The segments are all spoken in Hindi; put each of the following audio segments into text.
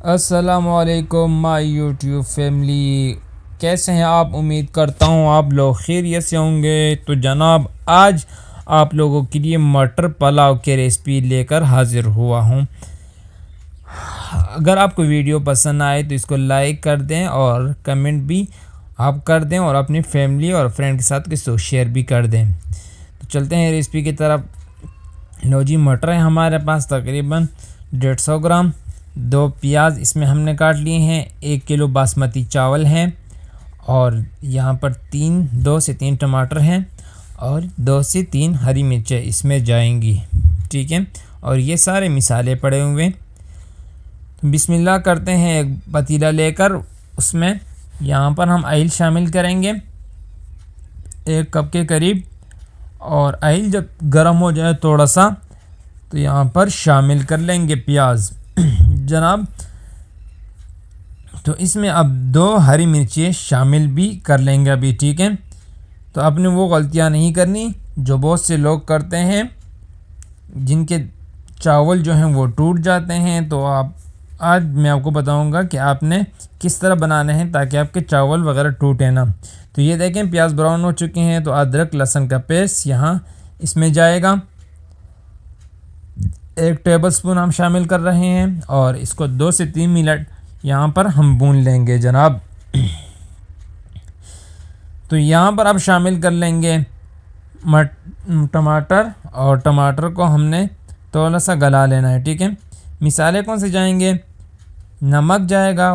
अस्सलामुअलैकुम माय यूट्यूब फैमिली, कैसे हैं आप। उम्मीद करता हूँ आप लोग खैरियत से होंगे। तो जनाब, आज आप लोगों के लिए मटर पुलाव की रेसिपी लेकर हाज़िर हुआ हूँ। अगर आपको वीडियो पसंद आए तो इसको लाइक कर दें और कमेंट भी आप कर दें और अपनी फैमिली और फ्रेंड के साथ इसको शेयर भी कर दें। तो चलते हैं रेसिपी की तरफ। लो जी, मटर है हमारे पास तकरीबन 150 ग्राम। 2 प्याज इसमें हमने काट लिए हैं। 1 किलो बासमती चावल हैं और यहाँ पर 2 से 3 टमाटर हैं और 2 से 3 हरी मिर्चें इसमें जाएंगी। ठीक है, और ये सारे मिसाले पड़े हुए। बिस्मिल्लाह करते हैं। एक पतीला लेकर उसमें यहाँ पर हम ऑयल शामिल करेंगे 1 कप के करीब। और ऑयल जब गर्म हो जाए थोड़ा सा तो यहाँ पर शामिल कर लेंगे प्याज जनाब। तो इसमें अब 2 हरी मिर्चें शामिल भी कर लेंगे अभी। ठीक है, तो आपने वो गलतियाँ नहीं करनी जो बहुत से लोग करते हैं, जिनके चावल जो हैं वो टूट जाते हैं। तो आज मैं आपको बताऊंगा कि आपने किस तरह बनाने हैं ताकि आपके चावल वगैरह टूटे ना। तो ये देखें, प्याज ब्राउन हो चुके हैं। तो अदरक लहसुन का पेस्ट यहाँ इसमें जाएगा। 1 टेबलस्पून हम शामिल कर रहे हैं और इसको 2 से 3 मिनट यहाँ पर हम भून लेंगे जनाब। तो यहाँ पर अब शामिल कर लेंगे टमाटर, और टमाटर को हमने थोड़ा सा गला लेना है। ठीक है, मिसाले कौन से जाएंगे। नमक जाएगा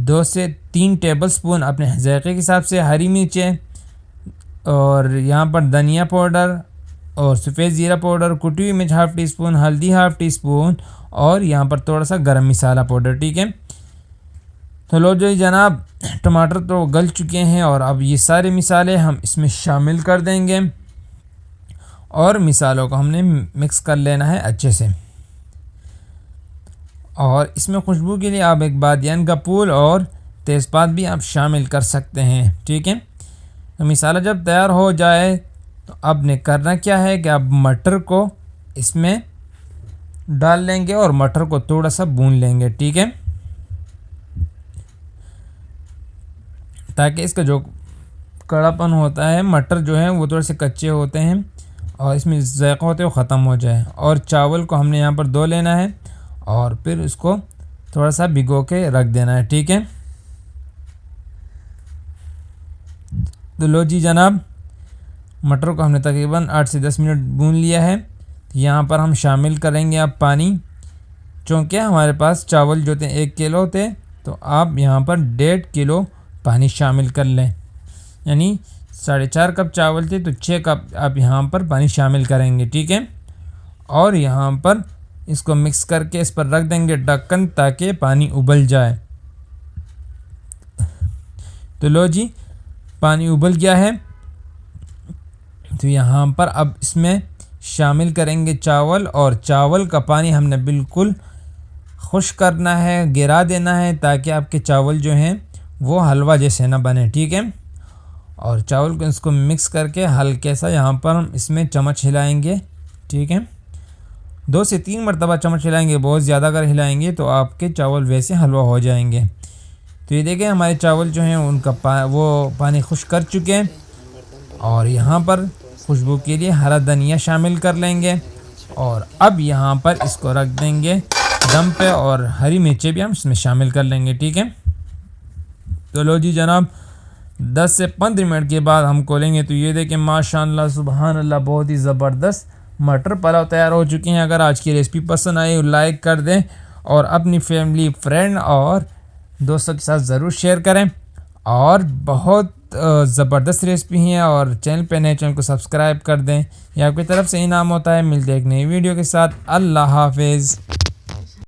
2 से 3 टेबलस्पून अपने जायके के हिसाब से। हरी मिर्चें और यहाँ पर धनिया पाउडर और सफ़ेद ज़ीरा पाउडर, कुटी हुई मिर्च ½ टी स्पून, हल्दी ½ टी स्पून और यहाँ पर थोड़ा सा गरम मसाला पाउडर। ठीक है, तो लो जो जनाब, टमाटर तो गल चुके हैं और अब ये सारे मिसाले हम इसमें शामिल कर देंगे और मिसालों को हमने मिक्स कर लेना है अच्छे से। और इसमें खुशबू के लिए आप एक बादियान का फूल और तेज़पात भी आप शामिल कर सकते हैं। ठीक है, तो मिसाला जब तैयार हो जाए तो अब ने करना क्या है कि आप मटर को इसमें डाल लेंगे और मटर को थोड़ा सा भून लेंगे। ठीक है, ताकि इसका जो कड़ापन होता है, मटर जो है वो थोड़े से कच्चे होते हैं और इसमें जायका होते हुए ख़त्म हो जाए। और चावल को हमने यहाँ पर धो लेना है और फिर उसको थोड़ा सा भिगो के रख देना है। ठीक है, तो लो जी जनाब, मटर को हमने तकरीबन 8 से 10 मिनट भून लिया है। यहाँ पर हम शामिल करेंगे अब पानी। चूँकि हमारे पास चावल जो थे 1 किलो थे, तो आप यहाँ पर 1.5 किलो पानी शामिल कर लें। यानी 4.5 कप चावल थे तो 6 कप आप यहाँ पर पानी शामिल करेंगे। ठीक है, और यहाँ पर इसको मिक्स करके इस पर रख देंगे ढक्कन ताकि पानी उबल जाए। तो लो जी, पानी उबल गया है। तो यहाँ पर अब इसमें शामिल करेंगे चावल, और चावल का पानी हमने बिल्कुल खुश करना है, गिरा देना है ताकि आपके चावल जो हैं वो हलवा जैसे ना बने। ठीक है, और चावल को इसको मिक्स करके हल्के सा यहाँ पर हम इसमें चम्मच हिलाएंगे। ठीक है, 2 से 3 मरतबा चम्मच हिलाएंगे। बहुत ज़्यादा अगर हिलाएंगे तो आपके चावल वैसे हलवा हो जाएंगे। तो ये देखें, हमारे चावल जो हैं उनका वो पानी खुश कर चुके हैं। और यहाँ पर खुशबू के लिए हरा धनिया शामिल कर लेंगे और अब यहाँ पर इसको रख देंगे दम पे, और हरी मिर्चें भी हम इसमें शामिल कर लेंगे। ठीक है, तो लो जी जनाब, 10 से 15 मिनट के बाद हम खोलेंगे तो ये देखें, माशाअल्लाह सुबहान अल्लाह, बहुत ही ज़बरदस्त मटर पुलाव तैयार हो चुके हैं। अगर आज की रेसिपी पसंद आई लाइक कर दें और अपनी फैमिली, फ्रेंड और दोस्तों के साथ ज़रूर शेयर करें। और बहुत ज़बरदस्त रेसिपी है, और चैनल पे नए, चैनल को सब्सक्राइब कर दें। ये आपकी तरफ से इनाम होता है। मिलते हैं एक नई वीडियो के साथ। अल्लाह हाफिज़।